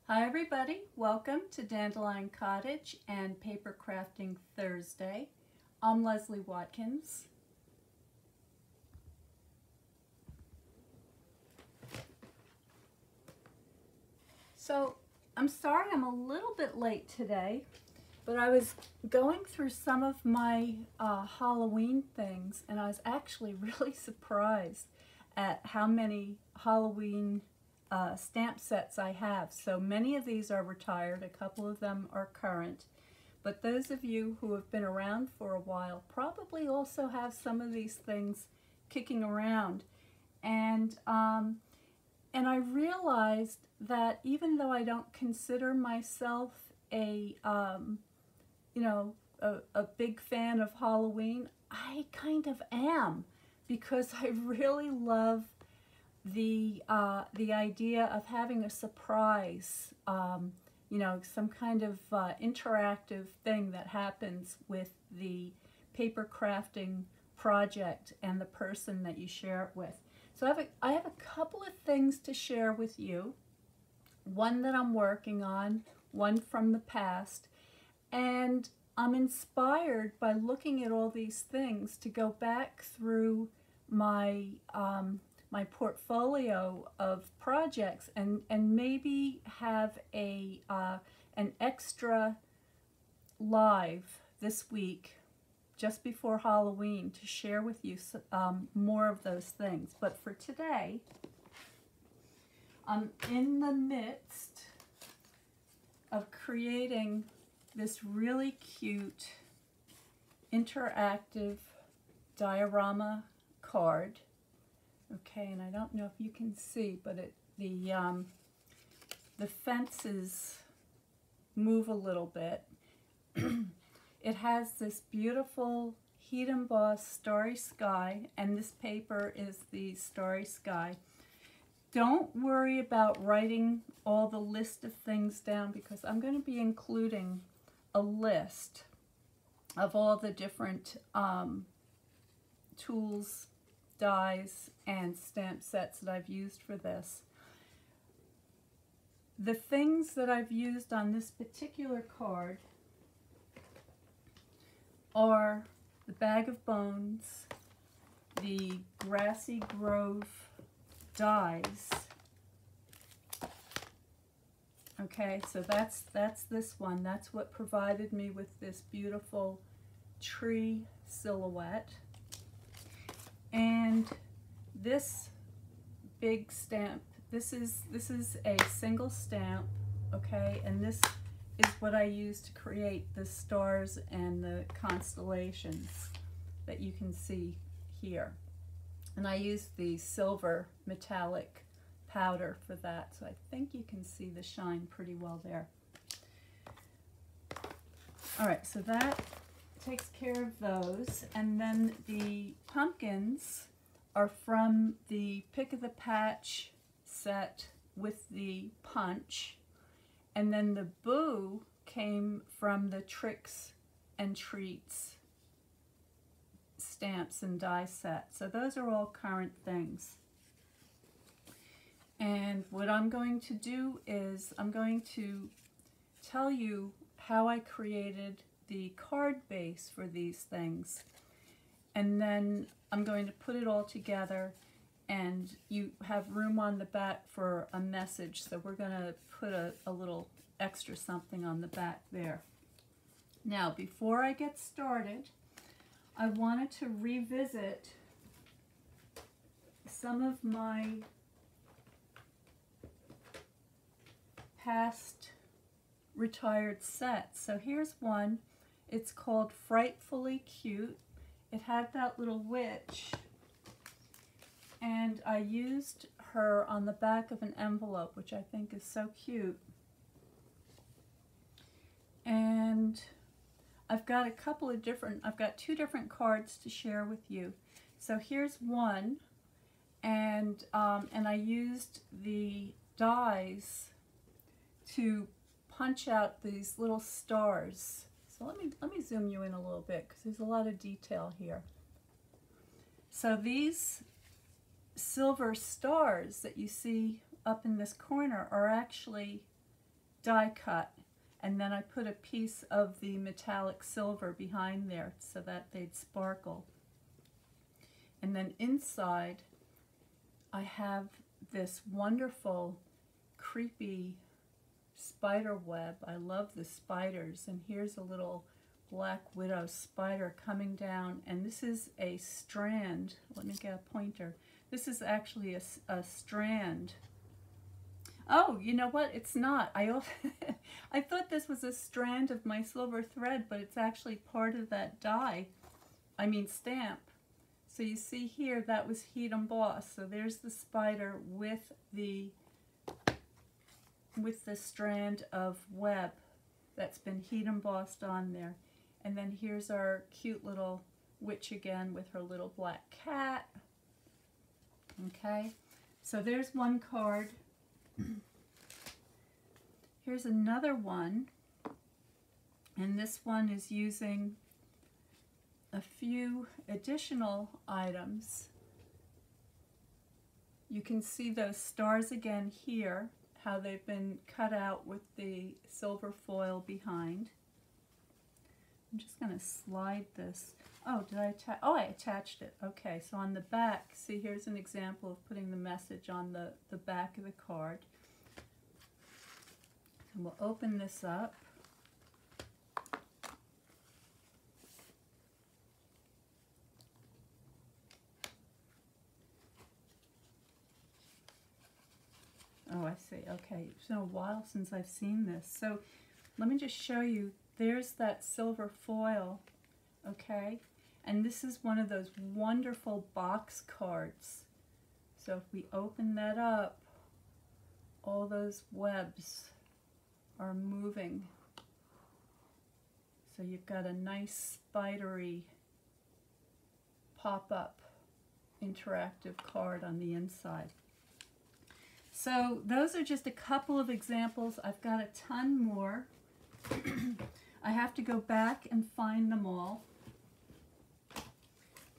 Hi everybody, welcome to Dandelion Cottage and Papercrafting Thursday. I'm Leslie Watkins. So I'm sorry I'm a little bit late today, but I was going through some of my Halloween things and I was actually really surprised at how many Halloween stamp sets I have. So many of these are retired, a couple of them are current, but those of you who have been around for a while probably also have some of these things kicking around. And I realized that even though I don't consider myself a a big fan of Halloween, I kind of am, because I really love the idea of having a surprise, some kind of interactive thing that happens with the paper crafting project and the person that you share it with. So I have a couple of things to share with you. One that I'm working on, one from the past, and I'm inspired by looking at all these things to go back through my my portfolio of projects and maybe have an extra live this week just before Halloween to share with you more of those things. But for today, I'm in the midst of creating this really cute interactive diorama card. Okay, and I don't know if you can see, but the fences move a little bit. It has this beautiful heat embossed starry sky, and this paper is the starry sky. Don't worry about writing all the list of things down, because I'm going to be including a list of all the different tools, dies, and stamp sets that I've used for this. The things that I've used on this particular card are the Bag of Bones, the Grassy Grove dies. Okay, so that's this one. That's what provided me with this beautiful tree silhouette. And this big stamp, this is a single stamp, okay, and this is what I use to create the stars and the constellations that you can see here. And I use the silver metallic powder for that, so I think you can see the shine pretty well there. All right, so that takes care of those. And then the pumpkins are from the Pick of the Patch set with the punch. And then the Boo came from the Tricks and Treats stamps and die set. So those are all current things. And what I'm going to do is I'm going to tell you how I created the card base for these things. And then I'm going to put it all together, and you have room on the back for a message. So we're going to put a little extra something on the back there. Now, before I get started, I wanted to revisit some of my past retired sets. So here's one. It's called Frightfully Cute. It had that little witch, and I used her on the back of an envelope, which I think is so cute. And I've got I've got two different cards to share with you. So here's one, and I used the dies to punch out these little stars. So let me zoom you in a little bit, because there's a lot of detail here. So these silver stars that you see up in this corner are actually die cut, and then I put a piece of the metallic silver behind there so that they'd sparkle. And then inside I have this wonderful creepy spider web. I love the spiders, and here's a little black widow spider coming down, and this is a strand. Let me get a pointer. This is actually a strand. Oh, you know what? It's not. I thought this was a strand of my silver thread, but it's actually part of that die. I mean stamp. So you see here, that was heat embossed. So there's the spider with the strand of web that's been heat embossed on there. And then here's our cute little witch again with her little black cat. Okay, so there's one card. Here's another one, and this one is using a few additional items. You can see those stars again here, how they've been cut out with the silver foil behind. I'm just going to slide this. Oh, did I attach? Oh, I attached it. Okay, so on the back, see, here's an example of putting the message on the back of the card. And we'll open this up. Oh, I see. Okay, it's been a while since I've seen this. So let me just show you. There's that silver foil, okay? And this is one of those wonderful box cards. So if we open that up, all those webs are moving. So you've got a nice spidery pop-up interactive card on the inside. So those are just a couple of examples. I've got a ton more. I have to go back and find them all.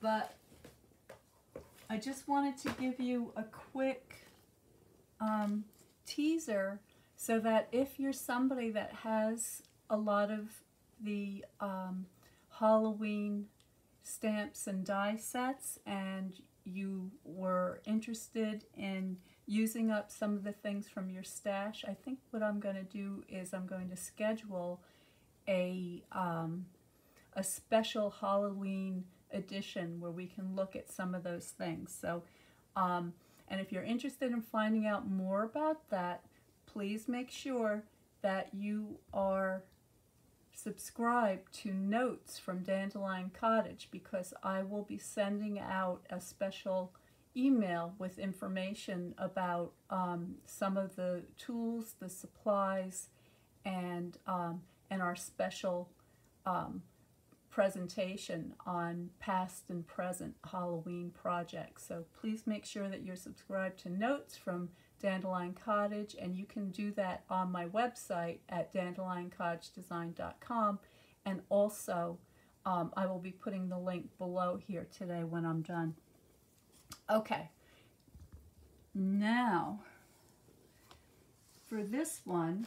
But I just wanted to give you a quick teaser so that if you're somebody that has a lot of the Halloween stamps and die sets and you were interested in using up some of the things from your stash, I think what I'm going to do is I'm going to schedule a special Halloween edition where we can look at some of those things. So, and if you're interested in finding out more about that, please make sure that you are subscribed to notes from Dandelion Cottage, because I will be sending out a special email with information about some of the tools, the supplies, and our special presentation on past and present Halloween projects. So please make sure that you're subscribed to notes from Dandelion Cottage, and you can do that on my website at dandelioncottagedesign.com, and also I will be putting the link below here today when I'm done. Okay, now for this one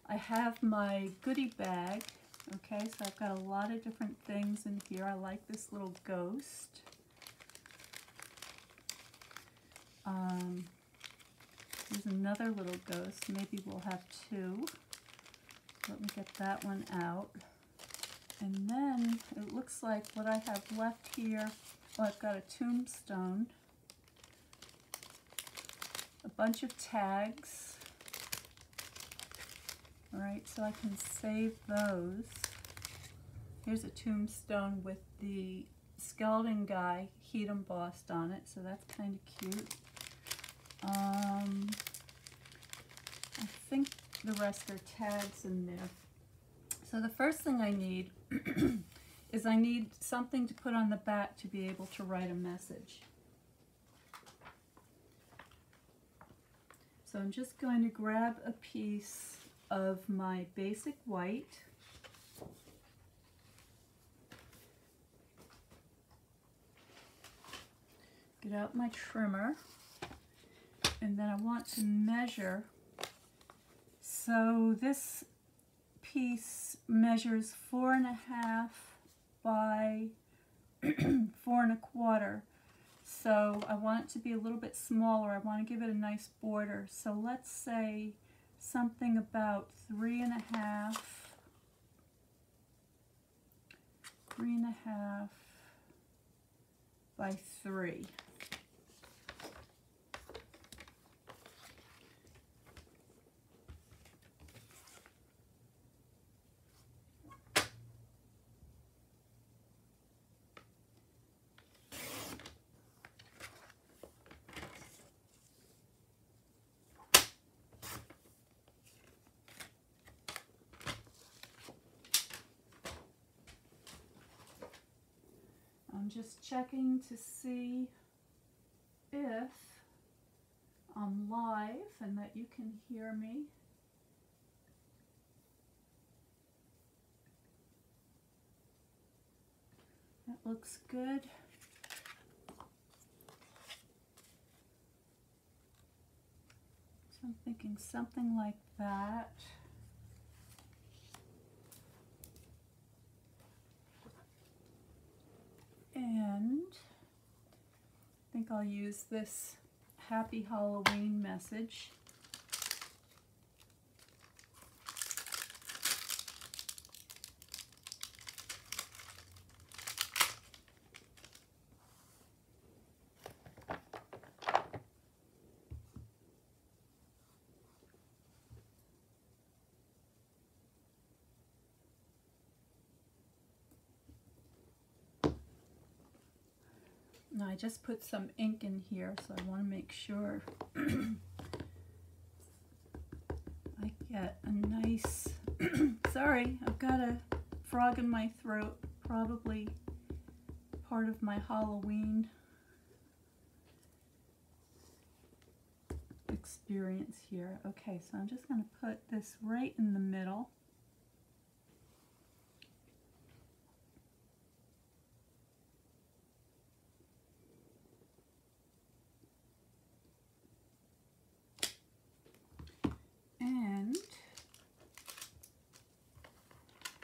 I have my goodie bag. Okay, so I've got a lot of different things in here. I like this little ghost. There's another little ghost. Maybe we'll have two. Let me get that one out. And then it looks like what I have left here, well, I've got a tombstone, a bunch of tags. All right, so I can save those. Here's a tombstone with the skeleton guy heat embossed on it, so that's kind of cute. I think the rest are tags in there. So the first thing I need is I need something to put on the back to be able to write a message. So I'm just going to grab a piece of my basic white. Get out my trimmer, and then I want to measure So this piece measures 4.5 by 4.25. So I want it to be a little bit smaller. I want to give it a nice border. So let's say something about 3.5 by 3. I'm just checking to see if I'm live and that you can hear me. That looks good. So I'm thinking something like that. And I think I'll use this Happy Halloween message. Now I just put some ink in here, so I want to make sure I get a nice, sorry, I've got a frog in my throat, probably part of my Halloween experience here. Okay, so I'm just going to put this right in the middle. And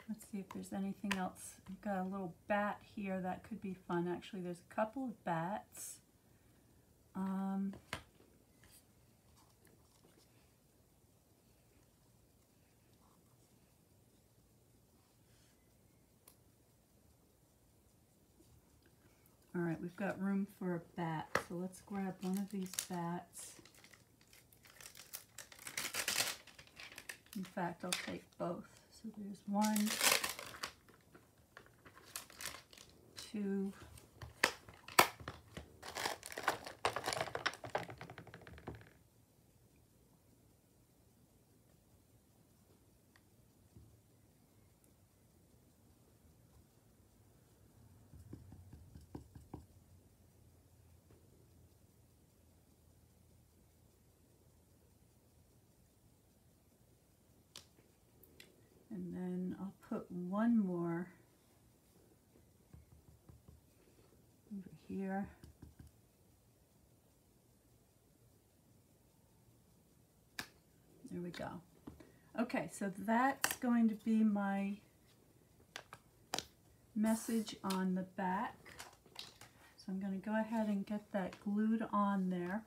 let's see if there's anything else. I've got a little bat here that could be fun. Actually, there's a couple of bats. All right, we've got room for a bat, so let's grab one of these bats. In fact, I'll take both. So there's 1, 2, and then I'll put one more over here. There we go. Okay, so that's going to be my message on the back. So I'm going to go ahead and get that glued on there.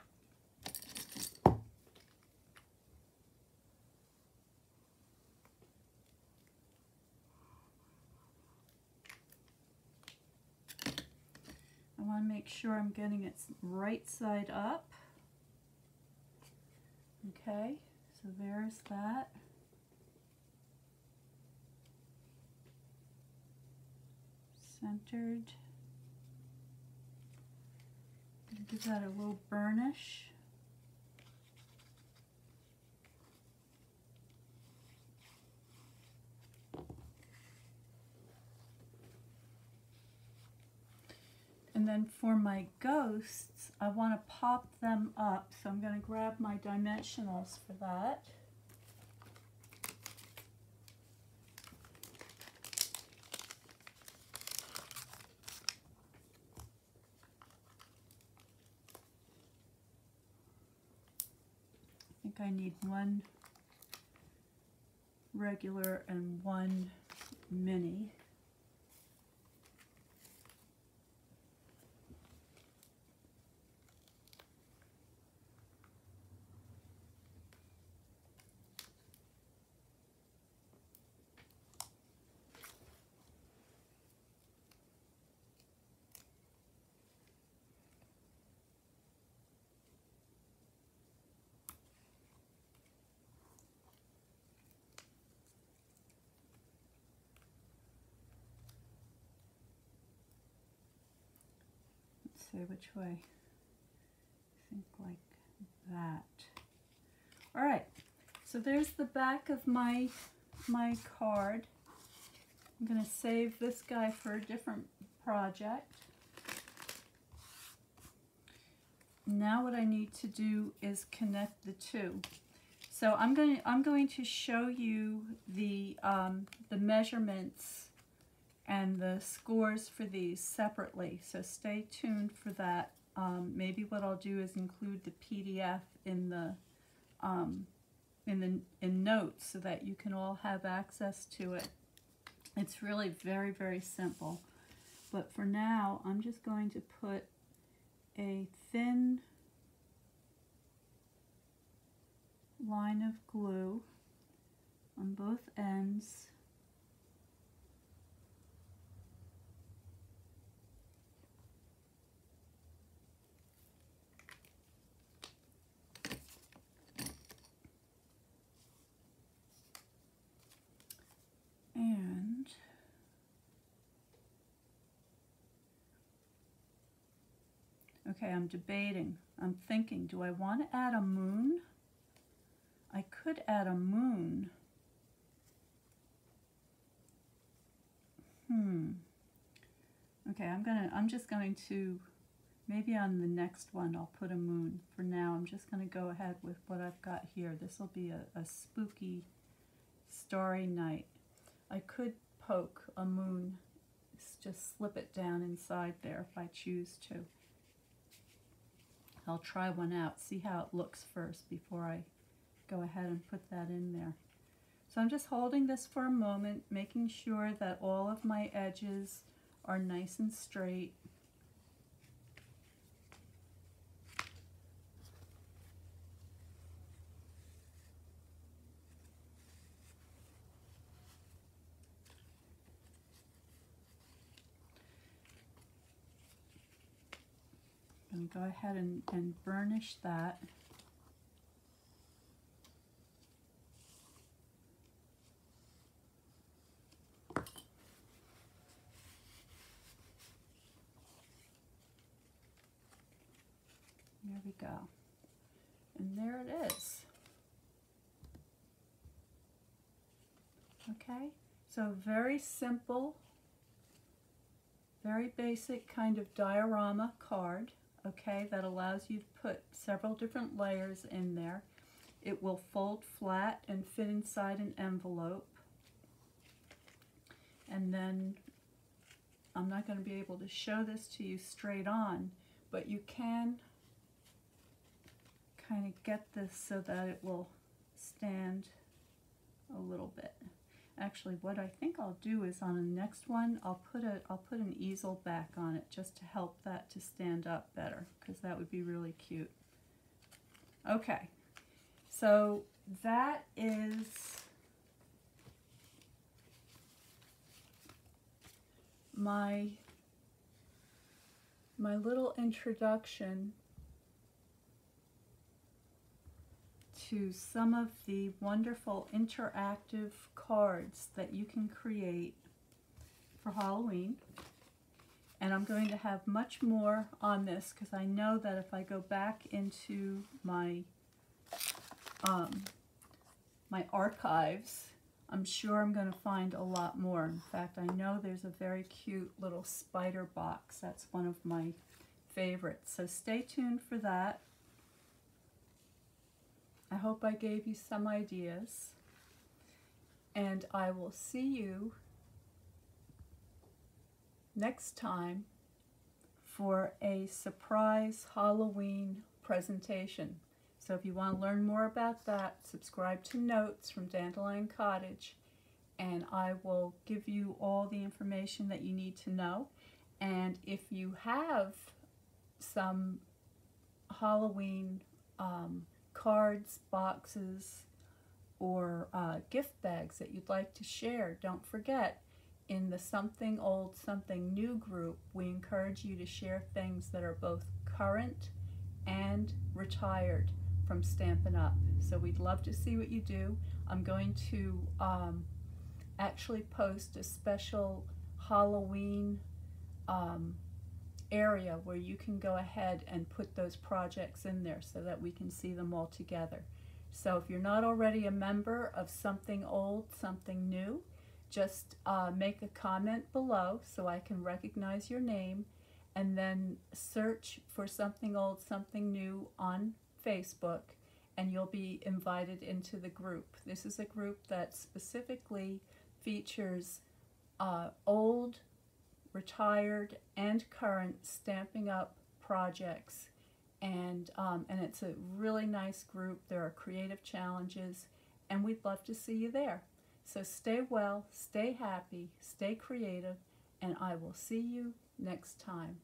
I want to make sure I'm getting it right side up. Okay, so there's that. Centered. Give that a little burnish. And then for my ghosts, I want to pop them up. So I'm going to grab my dimensionals for that. I think I need 1 regular and one mini. See which way. I think like that. All right, so there's the back of my card. I'm going to save this guy for a different project. Now what I need to do is connect the two. So I'm going to show you the measurements and the scores for these separately, so stay tuned for that. Maybe what I'll do is include the PDF in notes so that you can all have access to it. It's really very, very simple. But for now, I'm just going to put a thin line of glue on both ends. And okay, I'm debating. I'm thinking, do I want to add a moon? I could add a moon. Okay, I'm just going to, maybe on the next one I'll put a moon. For now, I'm just going to go ahead with what I've got here. This will be a spooky, starry night. I could poke a moon, just slip it down inside there if I choose to. I'll try one out, see how it looks first before I go ahead and put that in there. So I'm just holding this for a moment, making sure that all of my edges are nice and straight. And go ahead and burnish that. There we go. And there it is. Okay, so very simple, very basic kind of diorama card, okay, that allows you to put several different layers in there. It will fold flat and fit inside an envelope. And then I'm not going to be able to show this to you straight on, but you can kind of get this so that it will stand a little bit. Actually, what I think I'll do is on the next one, I'll put an easel back on it just to help that to stand up better, because that would be really cute. Okay, so that is my little introduction to some of the wonderful interactive cards that you can create for Halloween. And I'm going to have much more on this because I know that if I go back into my my archives, I'm sure I'm going to find a lot more. In fact, I know there's a very cute little spider box. That's one of my favorites. So stay tuned for that. I hope I gave you some ideas, and I will see you next time for a surprise Halloween presentation. So if you want to learn more about that, subscribe to Notes from Dandelion Cottage, and I will give you all the information that you need to know. And if you have some Halloween cards, boxes, or gift bags that you'd like to share, don't forget, in the Something Old, Something New group, we encourage you to share things that are both current and retired from Stampin' Up. So we'd love to see what you do. I'm going to actually post a special Halloween area where you can go ahead and put those projects in there so that we can see them all together. So if you're not already a member of Something Old, Something New, just make a comment below so I can recognize your name, and then search for Something Old, Something New on Facebook, and you'll be invited into the group. This is a group that specifically features old, retired, and current Stampin' Up projects, and it's a really nice group. There are creative challenges, and we'd love to see you there. So stay well, stay happy, stay creative, and I will see you next time.